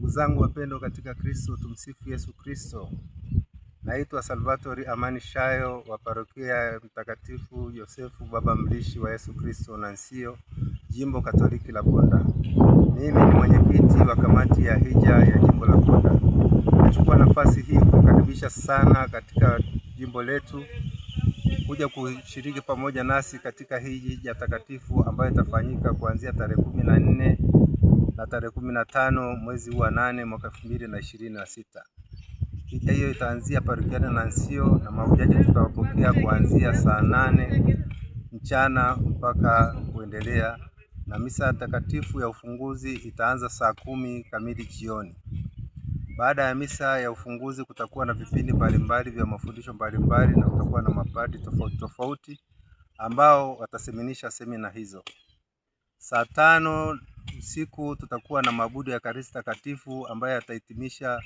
Ndugu zangu wapendwa katika Kristo, tumsifu Yesu Kristo. Naitwa Salvatori Amani Shayo wa Parokia ya Mtakatifu Yosefu Baba Mlishi wa Yesu Kristo Nansio, Jimbo Katoliki la Bunda. Mimi ni mwenyekiti wa kamati ya hija ya Jimbo la Bunda. Nachukua nafasi hii kukaribisha sana katika jimbo letu kuja kushiriki pamoja nasi katika hija takatifu ambayo itafanyika kuanzia tarehe 14 na tarehe 15 mwezi wa 8 mwaka 2026. Hija hiyo itaanzia parokiani Nansio na mahujaji tutawapokea kuanzia saa 8 mchana mpaka kuendelea, na misa takatifu ya ufunguzi itaanza saa 10 kamili jioni. Baada ya misa ya ufunguzi kutakuwa na vipindi mbalimbali vya mafundisho mbalimbali, na kutakuwa na mapadi tofauti ambao wataseminisha semina hizo. Saa 5 usiku tutakuwa na mabudu ya Ekaristi Takatifu ambayo yatahitimisha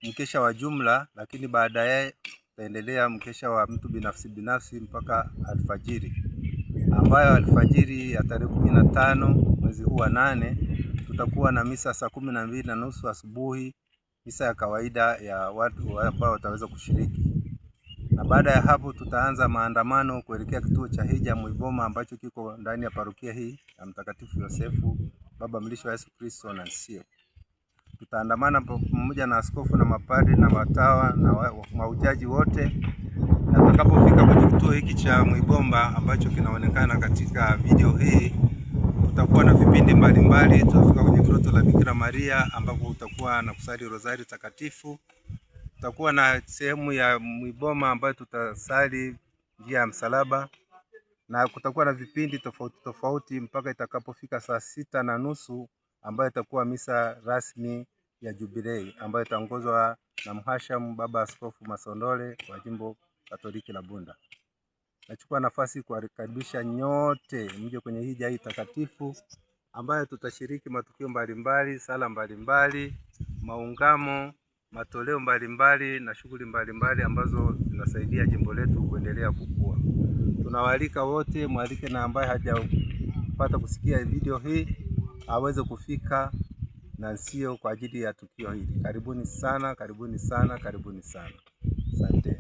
mkesha wa jumla, lakini baadaye tutaendelea mkesha wa mtu binafsi mpaka alfajiri, ambayo alfajiri ya tarehe 15 mwezi huu wa 8 tutakuwa na misa saa 12:30 asubuhi, misa ya kawaida ya watu ambao wataweza kushiriki. Na baada ya hapo tutaanza maandamano kuelekea kituo cha hija Muiboma ambacho kiko ndani ya parokia hii ya Mtakatifu Yosefu Baba Mlishi wa Yesu Kristo Nansio. Tutaandamana pamoja na askofu na mapadri na watawa na mahujaji wote, na tutakapofika kwenye kituo hiki cha Muiboma ambacho kinaonekana katika video hii, tutakuwa na vipindi mbalimbali. Tutafika kwenye groto la Bikira Maria ambapo utakuwa na kusali rozari takatifu. Tutakuwa na sehemu ya Muiboma ambayo tutasali njia ya msalaba, na kutakuwa na vipindi tofauti mpaka itakapofika saa 6:30 ambayo itakuwa misa rasmi ya jubilei ambayo itaongozwa na Mhashamu Baba Askofu Masondole wa Jimbo Katoliki la Bunda. Nachukua nafasi kuwakaribisha nyote mje kwenye hija hii takatifu ambayo tutashiriki matukio mbalimbali, sala mbalimbali, maungamo, matoleo mbalimbali na shughuli mbalimbali ambazo zinasaidia jimbo letu kuendelea kukua. Tunawaalika wote, mwalike na ambaye hajapata kusikia video hii aweze kufika Nansio kwa ajili ya tukio hili. Karibuni sana, karibuni sana, karibuni sana. Asante.